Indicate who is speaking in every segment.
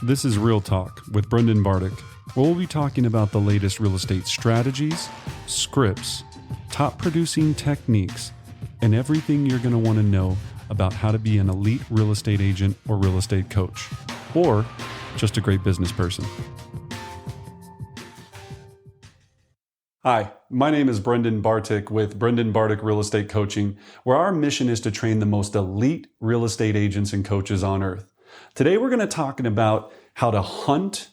Speaker 1: This is Real Talk with Brendan Bardick, where we'll be talking about the latest real estate strategies, scripts, top producing techniques, and everything you're going to want to know about how to be an elite real estate agent or real estate coach, or just a great business person. Hi, my name is Brendan Bartick with Brendan Bartick Real Estate Coaching, where our mission is to train the most elite real estate agents and coaches on earth. Today we're going to talk about how to hunt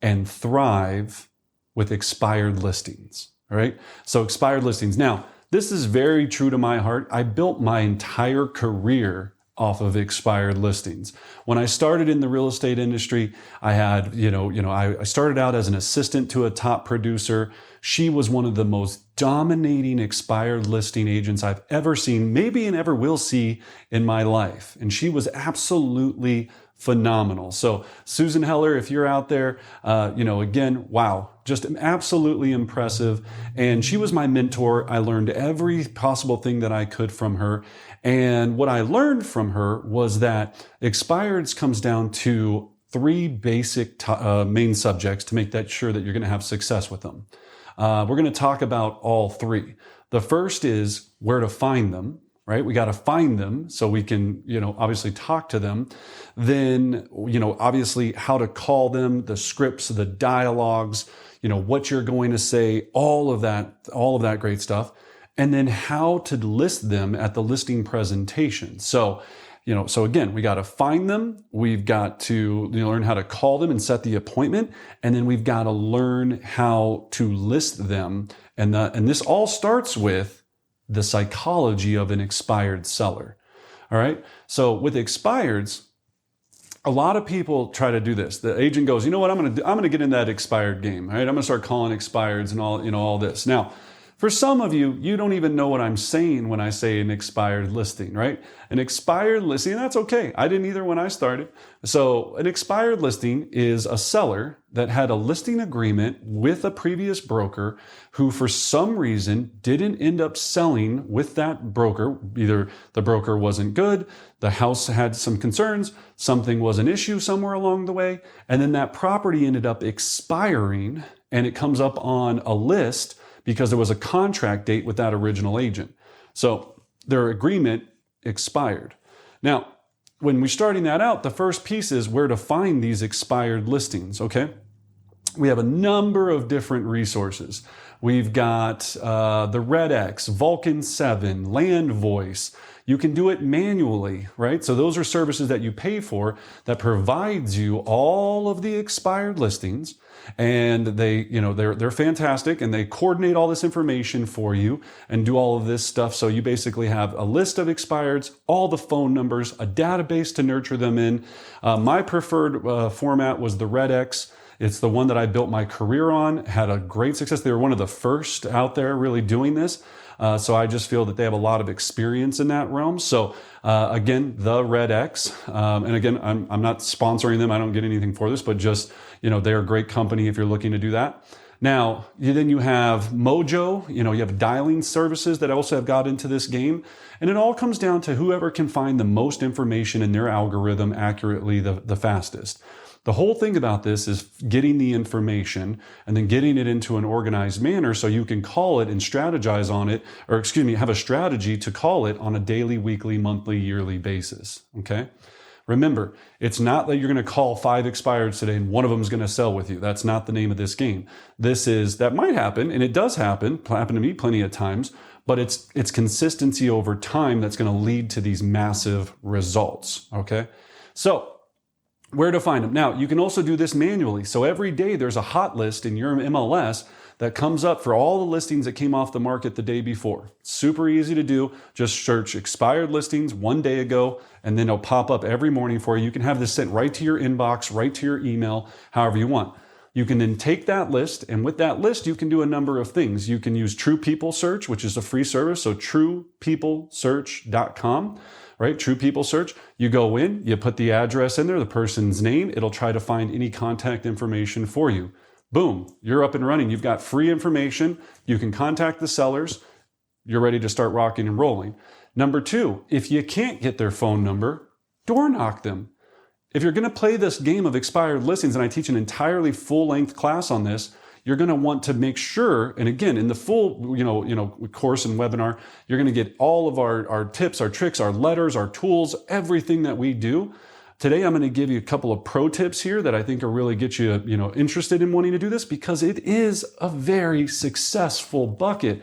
Speaker 1: and thrive with expired listings. All right. So expired listings. Now, this is very true to my heart. I built my entire career off of expired listings. When I started in the real estate industry, I had, I started out as an assistant to a top producer. She was one of the most dominating expired listing agents I've ever seen, maybe and ever will see in my life. And she was absolutely phenomenal. So Susan Heller, if you're out there, again, wow, just absolutely impressive. And she was my mentor. I learned every possible thing that I could from her. And what I learned from her was that expireds comes down to three basic main subjects to make that sure that you're going to have success with them. We're going to talk about all three. The first is where to find them. Right? We got to find them so we can, obviously talk to them. Then, obviously how to call them, the scripts, the dialogues, what you're going to say, all of that great stuff. And then how to list them at the listing presentation. So again, we got to find them. We've got to learn how to call them and set the appointment. And then we've got to learn how to list them. And this all starts with the psychology of an expired seller. All right. So with expireds, a lot of people try to do this. The agent goes, you know what, I'm going to get in that expired game. Right. I'm going to start calling expireds and all this. Now, for some of you, you don't even know what I'm saying when I say an expired listing, right? An expired listing, that's okay. I didn't either when I started. So an expired listing is a seller that had a listing agreement with a previous broker who for some reason didn't end up selling with that broker. Either the broker wasn't good, the house had some concerns, something was an issue somewhere along the way, and then that property ended up expiring and it comes up on a list because there was a contract date with that original agent. So their agreement expired. Now, when we're starting that out, the first piece is where to find these expired listings, okay? We have a number of different resources. We've got the Red X, Vulcan 7, Land Voice. You can do it manually, right? So those are services that you pay for that provides you all of the expired listings. And they're fantastic and they coordinate all this information for you and do all of this stuff. So you basically have a list of expireds, all the phone numbers, a database to nurture them in. My preferred format was the Red X. It's the one that I built my career on, had a great success. They were one of the first out there really doing this. So I just feel that they have a lot of experience in that realm. So again, the Red X. And again, I'm not sponsoring them. I don't get anything for this, but just, they're a great company if you're looking to do that. Now, then you have Mojo, you have dialing services that also have got into this game. And it all comes down to whoever can find the most information in their algorithm accurately the fastest. The whole thing about this is getting the information and then getting it into an organized manner so you can call it and strategize on it, have a strategy to call it on a daily, weekly, monthly, yearly basis, okay? Remember, it's not that you're going to call 5 expireds today and one of them is going to sell with you. That's not the name of this game. That might happen, and it does happen to me plenty of times, but it's consistency over time that's going to lead to these massive results, okay? So, where to find them. Now, you can also do this manually. So every day there's a hot list in your MLS that comes up for all the listings that came off the market the day before. Super easy to do. Just search expired listings one day ago, and then it'll pop up every morning for you. You can have this sent right to your inbox, right to your email, however you want. You can then take that list, and with that list, you can do a number of things. You can use True People Search, which is a free service, so truepeoplesearch.com. Right? True People Search. You go in, you put the address in there, the person's name. It'll try to find any contact information for you. Boom, you're up and running. You've got free information. You can contact the sellers. You're ready to start rocking and rolling. Number 2, if you can't get their phone number, door knock them. if you're going to play this game of expired listings, and I teach an entirely full-length class on this, you're going to want to make sure, and again, in the full, course and webinar, you're going to get all of our tips, our tricks, our letters, our tools, everything that we do. Today, I'm going to give you a couple of pro tips here that I think will really get you, interested in wanting to do this, because it is a very successful bucket.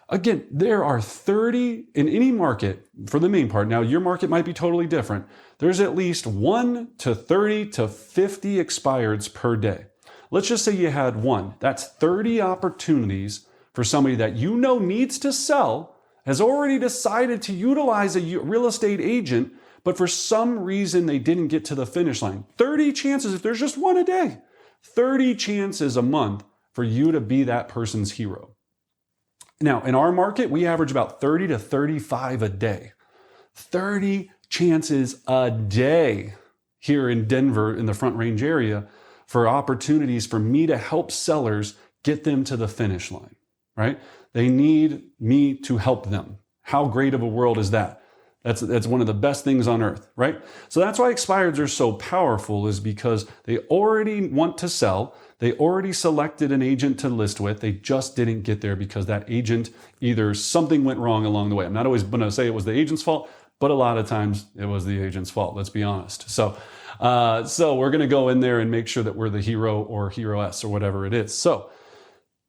Speaker 1: Again, there are 30 in any market for the main part. Now, your market might be totally different. There's at least 1 to 30 to 50 expireds per day. Let's just say you had one. That's 30 opportunities for somebody that needs to sell, has already decided to utilize a real estate agent, but for some reason they didn't get to the finish line. 30 chances, if there's just one a day, 30 chances a month for you to be that person's hero. Now, in our market, we average about 30 to 35 a day. 30 chances a day here in Denver, in the Front Range area, for opportunities for me to help sellers get them to the finish line, right? They need me to help them. How great of a world is that? That's one of the best things on earth, right? So that's why expireds are so powerful, is because they already want to sell. They already selected an agent to list with. They just didn't get there because that agent, either something went wrong along the way. I'm not always going to say it was the agent's fault, but a lot of times it was the agent's fault. Let's be honest. So we're going to go in there and make sure that we're the hero or heroess or whatever it is. So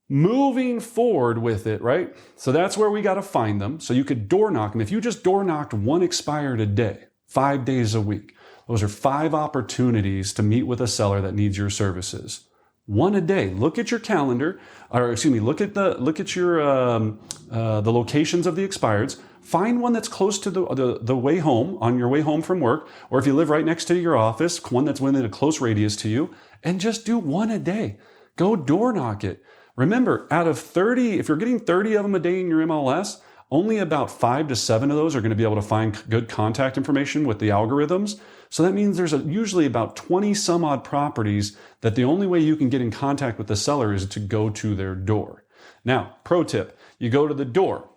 Speaker 1: moving forward with it, right? So that's where we got to find them. So you could door knock them. If you just door knocked one expired a day, 5 days a week, those are 5 opportunities to meet with a seller that needs your services. One a day. Look at your calendar, look at your the locations of the expireds. Find one that's close to the way home, on your way home from work, or if you live right next to your office, one that's within a close radius to you, and just do one a day. Go door knock it. Remember, out of 30, if you're getting 30 of them a day in your MLS, only about 5 to 7 of those are going to be able to find good contact information with the algorithms. So that means there's usually about 20 some odd properties that the only way you can get in contact with the seller is to go to their door. Now, pro tip, you go to the door.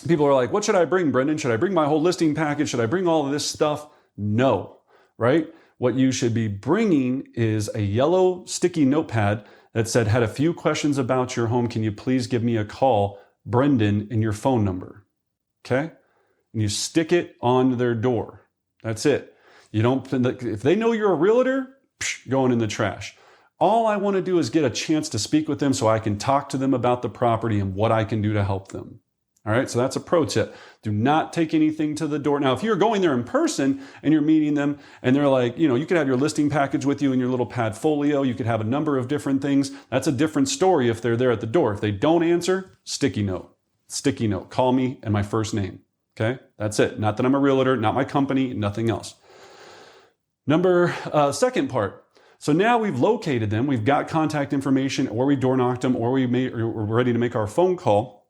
Speaker 1: People are like, what should I bring, Brendan? Should I bring my whole listing package? Should I bring all of this stuff? No, right? What you should be bringing is a yellow sticky notepad that said, had a few questions about your home. Can you please give me a call, Brendan, and your phone number? Okay? And you stick it on their door. That's it. You don't, if they know you're a realtor, going in the trash. All I want to do is get a chance to speak with them so I can talk to them about the property and what I can do to help them. All right, so that's a pro tip. Do not take anything to the door. Now, if you're going there in person and you're meeting them and they're like, you could have your listing package with you in your little pad folio. You could have a number of different things. That's a different story if they're there at the door. If they don't answer, sticky note. Sticky note. Call me and my first name. Okay, that's it. Not that I'm a realtor, not my company, nothing else. Second part. So now we've located them. We've got contact information, or we door knocked them, or we're ready to make our phone call.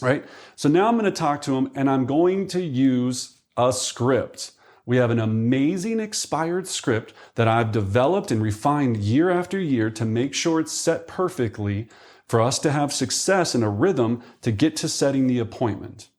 Speaker 1: Right? So now I'm going to talk to them and I'm going to use a script. We have an amazing expired script that I've developed and refined year after year to make sure it's set perfectly for us to have success in a rhythm to get to setting the appointment.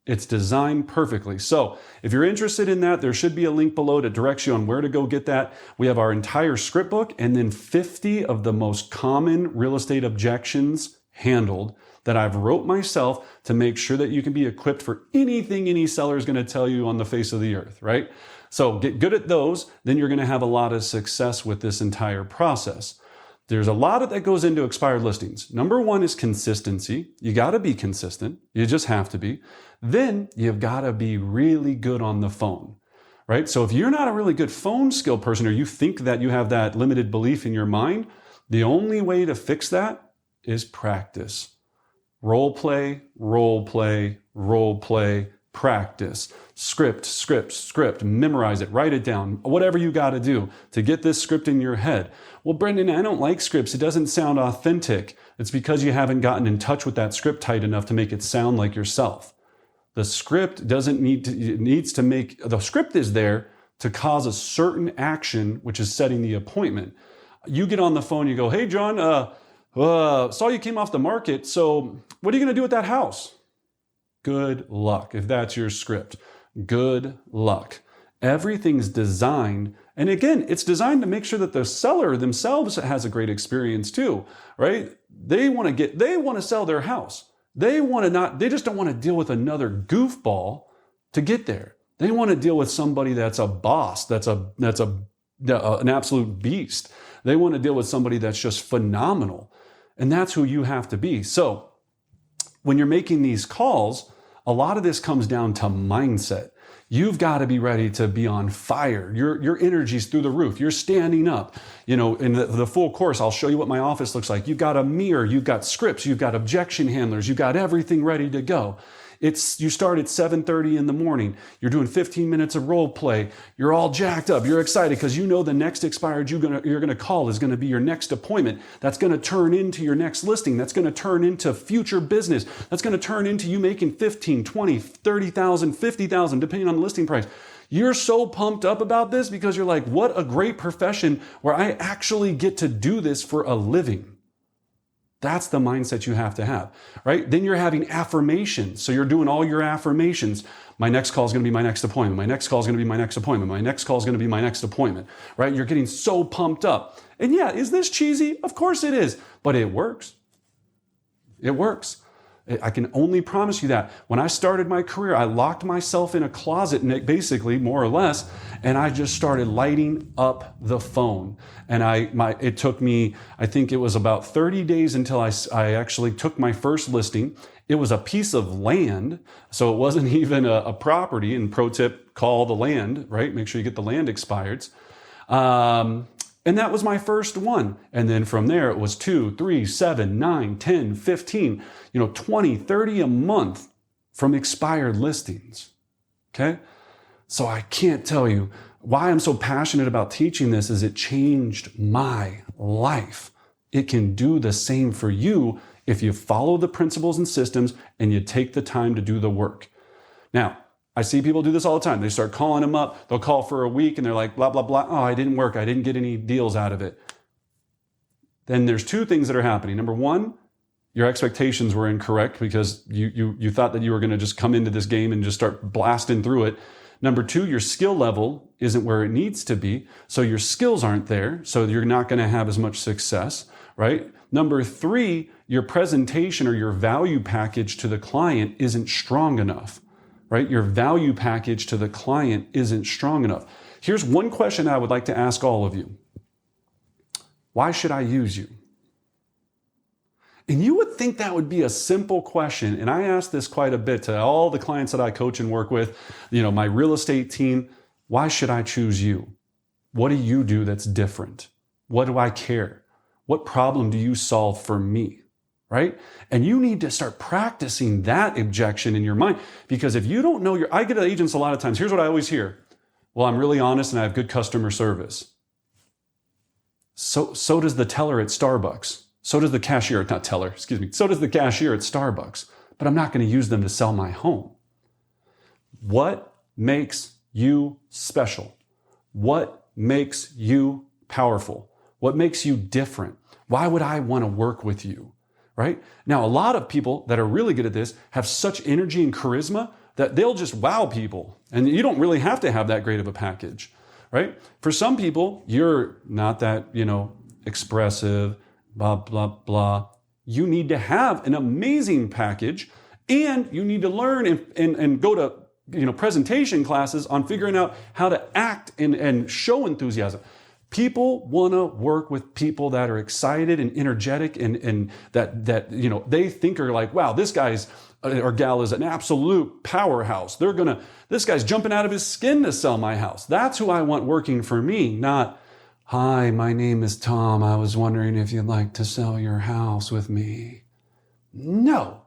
Speaker 1: It's designed perfectly. So if you're interested in that, there should be a link below that directs you on where to go get that. We have our entire script book and then 50 of the most common real estate objections handled that I've wrote myself to make sure that you can be equipped for anything any seller is going to tell you on the face of the earth, right? So get good at those, then you're going to have a lot of success with this entire process. There's a lot that goes into expired listings. Number one is consistency. You got to be consistent. You just have to be. Then you've got to be really good on the phone, right? So if you're not a really good phone skill person, or you think that you have that limited belief in your mind, the only way to fix that is practice. Role play, role play, role play, practice. Script, memorize it, write it down, whatever you got to do to get this script in your head. Well, Brendan, I don't like scripts. It doesn't sound authentic. It's because you haven't gotten in touch with that script tight enough to make it sound like yourself. The script the script is there to cause a certain action, which is setting the appointment. You get on the phone, you go, hey, John, saw you came off the market. So what are you going to do with that house? Good luck. If that's your script, good luck. Everything's designed, and again, it's designed to make sure that the seller themselves has a great experience too, right? They want to sell their house. They just don't want to deal with another goofball to get there. They want to deal with somebody that's a boss, that's an absolute beast. They want to deal with somebody that's just phenomenal. And that's who you have to be. So when you're making these calls, a lot of this comes down to mindset. You've got to be ready to be on fire. Your energy's through the roof. You're standing up. In the full course, I'll show you what my office looks like. You've got a mirror, you've got scripts, you've got objection handlers, you've got everything ready to go. You start at 7:30 in the morning. You're doing 15 minutes of role play. You're all jacked up. You're excited because you know the next expired you're going to call is going to be your next appointment. That's going to turn into your next listing. That's going to turn into future business. That's going to turn into you making 15, 20, 30,000, 50,000, depending on the listing price. You're so pumped up about this because you're like, what a great profession where I actually get to do this for a living. That's the mindset you have to have, right? Then you're having affirmations. So you're doing all your affirmations. My next call is going to be my next appointment. My next call is going to be my next appointment. My next call is going to be my next appointment, right? You're getting so pumped up. And yeah, is this cheesy? Of course it is, but it works. It works. I can only promise you that. When I started my career, I locked myself in a closet, basically, more or less, and I just started lighting up the phone. And it took me, I think it was about 30 days until I actually took my first listing. It was a piece of land, so it wasn't even a property. And pro tip, call the land, right? Make sure you get the land expireds. And that was my first one. And then from there, it was 2, 3, 7, 9, 10, 15, 20, 30 a month from expired listings. Okay? So I can't tell you why I'm so passionate about teaching this is it changed my life. It can do the same for you if you follow the principles and systems and you take the time to do the work. Now, I see people do this all the time. They start calling them up. They'll call for a week and they're like, blah, blah, blah. Oh, I didn't work. I didn't get any deals out of it. Then there's two things that are happening. Number one, your expectations were incorrect because you thought that you were going to just come into this game and just start blasting through it. Number two, your skill level isn't where it needs to be. So your skills aren't there. So you're not going to have as much success, right? Number three, your presentation or your value package to the client isn't strong enough. Right? Your value package to the client isn't strong enough. Here's one question I would like to ask all of you. Why should I use you? And you would think that would be a simple question. And I ask this quite a bit to all the clients that I coach and work with, my real estate team. Why should I choose you? What do you do that's different? What do I care? What problem do you solve for me? Right? And you need to start practicing that objection in your mind because if you don't know I get agents a lot of times, here's what I always hear. Well, I'm really honest and I have good customer service. So does the teller at Starbucks. So does the cashier, not teller, excuse me. So does the cashier at Starbucks, but I'm not going to use them to sell my home. What makes you special? What makes you powerful? What makes you different? Why would I want to work with you? Right? Now, a lot of people that are really good at this have such energy and charisma that they'll just wow people. And you don't really have to have that great of a package, right? For some people, you're not that, expressive, blah, blah, blah. You need to have an amazing package and you need to learn and go to, presentation classes on figuring out how to act and show enthusiasm. People want to work with people that are excited and energetic and that they think are like, wow, this guy's or gal is an absolute powerhouse. This guy's jumping out of his skin to sell my house. That's who I want working for me, not, hi, my name is Tom. I was wondering if you'd like to sell your house with me. No,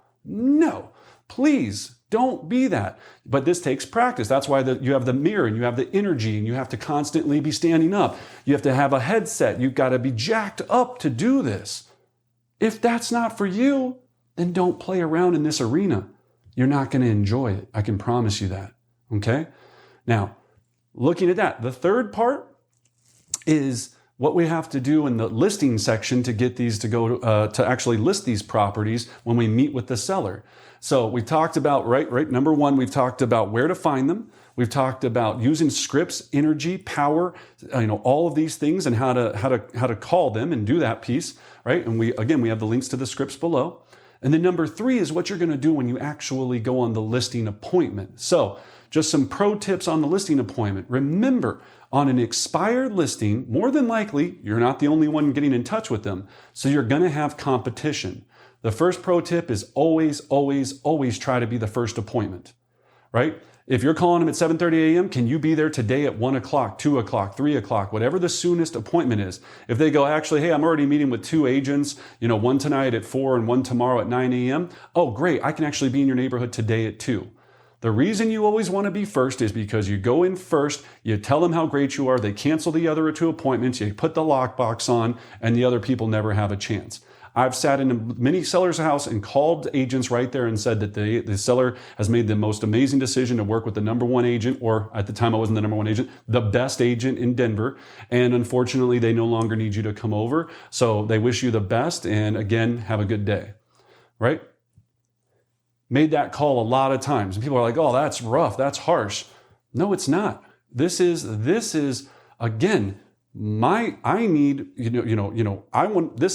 Speaker 1: please. Don't be that. But this takes practice. That's why you have the mirror and you have the energy and you have to constantly be standing up. You have to have a headset. You've got to be jacked up to do this. If that's not for you, then don't play around in this arena. You're not going to enjoy it. I can promise you that. Okay? Now, looking at that, the third part is what we have to do in the listing section to get these to go to actually list these properties when we meet with the seller. So we talked about, right, number one, we've talked about where to find them. We've talked about using scripts, energy, power, all of these things and how to call them and do that piece, right? And we have the links to the scripts below. And then number 3 is what you're going to do when you actually go on the listing appointment. So just some pro tips on the listing appointment. Remember, on an expired listing, more than likely, you're not the only one getting in touch with them. So you're going to have competition. The first pro tip is always, always, always try to be the first appointment, right? If you're calling them at 7:30 a.m., can you be there today at 1 o'clock, 2 o'clock, 3 o'clock, whatever the soonest appointment is? If they go, actually, hey, I'm already meeting with 2 agents, one tonight at 4 and one tomorrow at 9 a.m. Oh, great. I can actually be in your neighborhood today at 2. The reason you always want to be first is because you go in first, you tell them how great you are, they cancel the other 2 appointments, you put the lockbox on, and the other people never have a chance. I've sat in many sellers' house and called agents right there and said that the seller has made the most amazing decision to work with the number 1 agent, or at the time I wasn't the number 1 agent, the best agent in Denver. And unfortunately, they no longer need you to come over. So they wish you the best. And again, have a good day, right? Made that call a lot of times. And people are like, oh, that's rough. That's harsh. No, it's not. This is again, this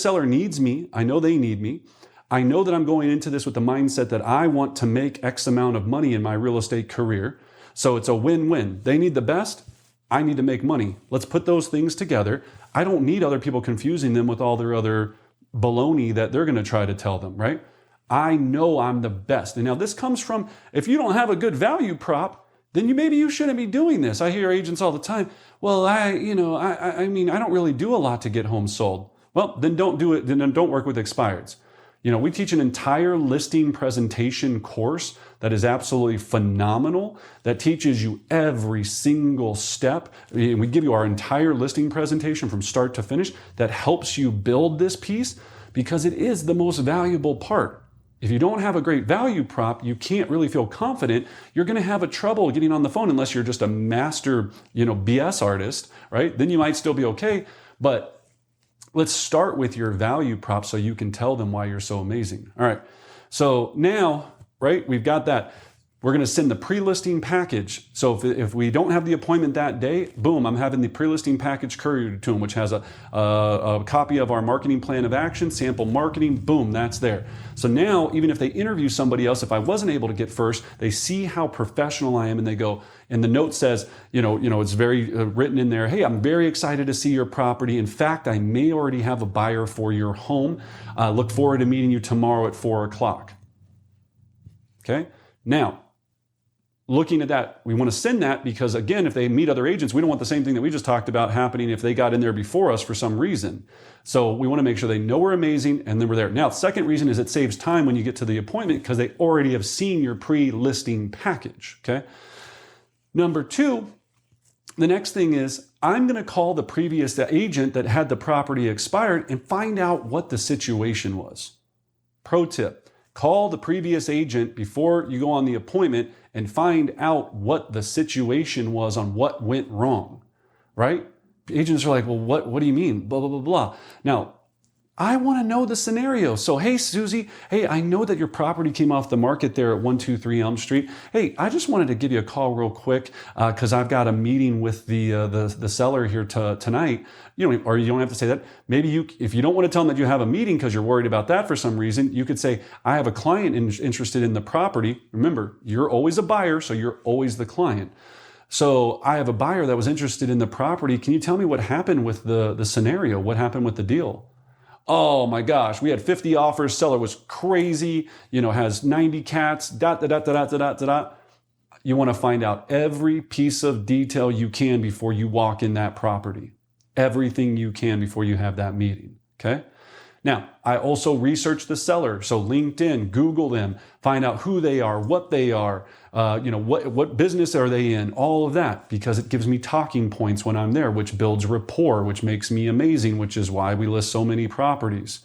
Speaker 1: seller needs me. I know they need me. I know that I'm going into this with the mindset that I want to make X amount of money in my real estate career. So it's a win-win. They need the best. I need to make money. Let's put those things together. I don't need other people confusing them with all their other baloney that they're going to try to tell them, right? I know I'm the best. And now this comes from, if you don't have a good value prop, then maybe you shouldn't be doing this. I hear agents all the time, well, I don't really do a lot to get homes sold. Well, then don't do it. Then don't work with expireds. We teach an entire listing presentation course that is absolutely phenomenal, that teaches you every single step. We give you our entire listing presentation from start to finish that helps you build this piece because it is the most valuable part. If you don't have a great value prop, you can't really feel confident. You're going to have a trouble getting on the phone unless you're just a master, BS artist, right? Then you might still be okay. But let's start with your value prop so you can tell them why you're so amazing. All right. So now, right, we've got that. We're going to send the pre-listing package. So if we don't have the appointment that day, boom, I'm having the pre-listing package couriered to them, which has a copy of our marketing plan of action, sample marketing, boom, that's there. So now, even if they interview somebody else, if I wasn't able to get first, they see how professional I am and they go, and the note says, it's very written in there, hey, I'm very excited to see your property. In fact, I may already have a buyer for your home. Look forward to meeting you tomorrow at 4 o'clock. Okay? Now, looking at that, we want to send that because, again, if they meet other agents, we don't want the same thing that we just talked about happening if they got in there before us for some reason. So we want to make sure they know we're amazing and then we're there. Now, the second reason is it saves time when you get to the appointment because they already have seen your pre-listing package, okay? Number 2, the next thing is I'm going to call the previous agent that had the property expired and find out what the situation was. Pro tip, call the previous agent before you go on the appointment and find out what the situation was on what went wrong, right? Agents are like, well, what do you mean? Blah, blah, blah, blah. Now, I want to know the scenario. So, hey, Susie, hey, I know that your property came off the market there at 123 Elm Street. Hey, I just wanted to give you a call real quick because I've got a meeting with the seller here tonight. Or you don't have to say that. Maybe if you don't want to tell them that you have a meeting because you're worried about that for some reason, you could say, I have a client interested in the property. Remember, you're always a buyer, so you're always the client. So I have a buyer that was interested in the property. Can you tell me what happened with the scenario? What happened with the deal? Oh my gosh, we had 50 offers. Seller was crazy, has 90 cats, dot. You want to find out every piece of detail you can before you walk in that property. Everything you can before you have that meeting, okay? Now, I also research the seller. So LinkedIn, Google them, find out who they are, what they are, what business are they in, all of that, because it gives me talking points when I'm there, which builds rapport, which makes me amazing, which is why we list so many properties.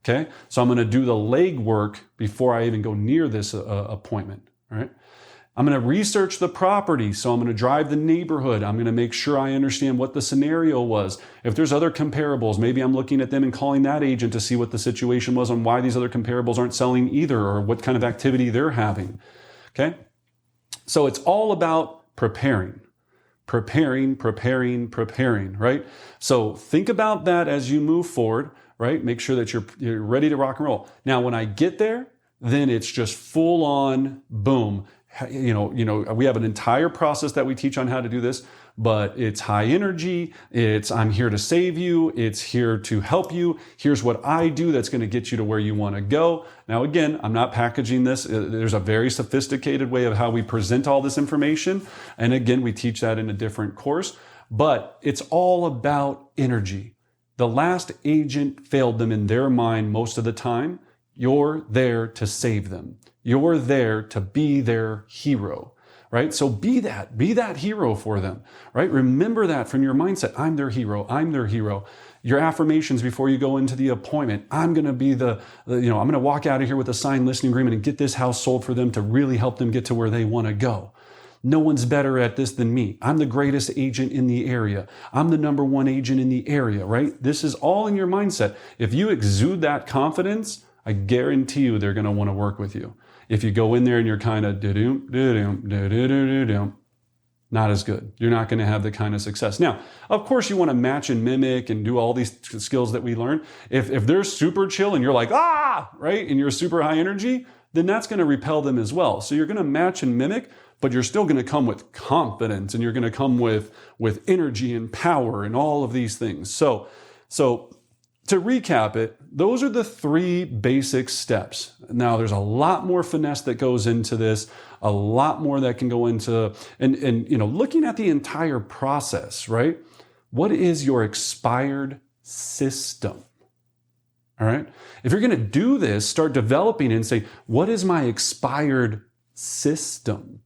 Speaker 1: Okay. So I'm going to do the legwork before I even go near this appointment. All right. I'm going to research the property. So I'm going to drive the neighborhood. I'm going to make sure I understand what the scenario was. If there's other comparables, maybe I'm looking at them and calling that agent to see what the situation was and why these other comparables aren't selling either or what kind of activity they're having. Okay. So it's all about preparing. Preparing, right? So think about that as you move forward, right? Make sure that you're ready to rock and roll. Now, when I get there, then it's just full on boom. We have an entire process that we teach on how to do this, but it's high energy. It's I'm here to save you. It's here to help you. Here's what I do that's going to get you to where you want to go. Now, again, I'm not packaging this. There's a very sophisticated way of how we present all this information. And again, we teach that in a different course, but it's all about energy. The last agent failed them in their mind most of the time. You're there to save them. You're there to be their hero, right? So be that hero for them, right? Remember that from your mindset. I'm their hero. I'm their hero. Your affirmations before you go into the appointment. I'm going to be I'm going to walk out of here with a signed listing agreement and get this house sold for them to really help them get to where they want to go. No one's better at this than me. I'm the greatest agent in the area. I'm the number one agent in the area, right? This is all in your mindset. If you exude that confidence, I guarantee you they're going to want to work with you. If you go in there and you're kind of not as good. You're not going to have the kind of success. Now, of course, you want to match and mimic and do all these skills that we learn. If they're super chill and you're like, right? And you're super high energy, then that's going to repel them as well. So you're going to match and mimic, but you're still going to come with confidence and you're going to come with energy and power and all of these things. So to recap it, those are the 3 basic steps. Now, there's a lot more finesse that goes into this, a lot more that can go into, and looking at the entire process, right? What is your expired system? All right? If you're going to do this, start developing it and say, what is my expired system?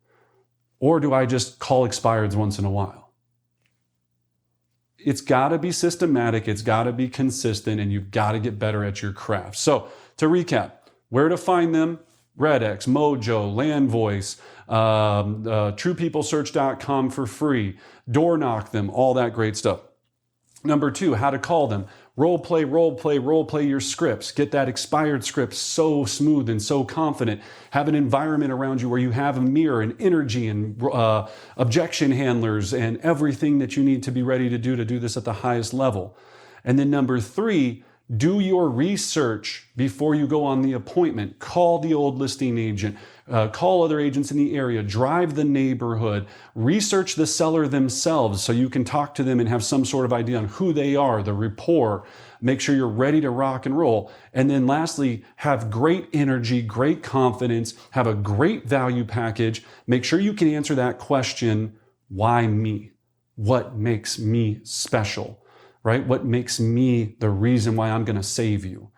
Speaker 1: Or do I just call expireds once in a while? It's got to be systematic, it's got to be consistent, and you've got to get better at your craft. So to recap, where to find them? RedX, Mojo, LandVoice, TruePeopleSearch.com for free. Door knock them, all that great stuff. Number 2, how to call them. Role play your scripts. Get that expired script so smooth and so confident. Have an environment around you where you have a mirror and energy and objection handlers and everything that you need to be ready to do this at the highest level. And then number 3, do your research before you go on the appointment. Call the old listing agent. Call other agents in the area. Drive the neighborhood. Research the seller themselves so you can talk to them and have some sort of idea on who they are, the rapport. Make sure you're ready to rock and roll. And then lastly, have great energy, great confidence, have a great value package. Make sure you can answer that question, why me? What makes me special? Right? What makes me the reason why I'm going to save you?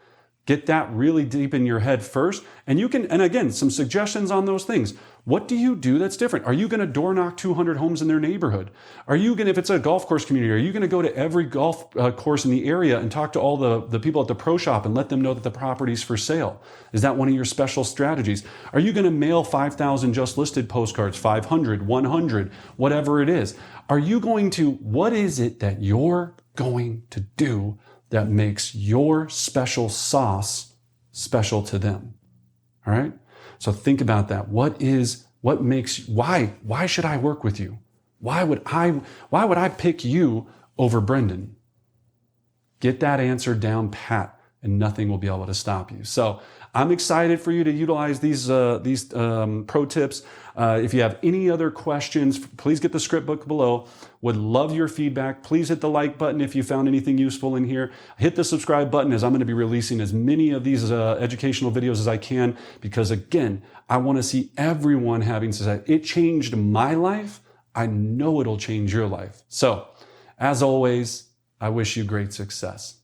Speaker 1: Get that really deep in your head first. And again, some suggestions on those things. What do you do that's different? Are you going to door knock 200 homes in their neighborhood? Are you going to, if it's a golf course community, are you going to go to every golf course in the area and talk to all the people at the pro shop and let them know that the property's for sale? Is that one of your special strategies? Are you going to mail 5,000 just listed postcards, 500, 100, whatever it is? What is it that you're going to do that makes your special sauce special to them? All right? So think about that. Why should I work with you? Why would I pick you over Brendan? Get that answer down pat and nothing will be able to stop you. So I'm excited for you to utilize these pro tips. If you have any other questions, please get the script book below. Would love your feedback. Please hit the like button if you found anything useful in here. Hit the subscribe button as I'm going to be releasing as many of these educational videos as I can, because again, I want to see everyone having success. It changed my life. I know it'll change your life. So as always, I wish you great success.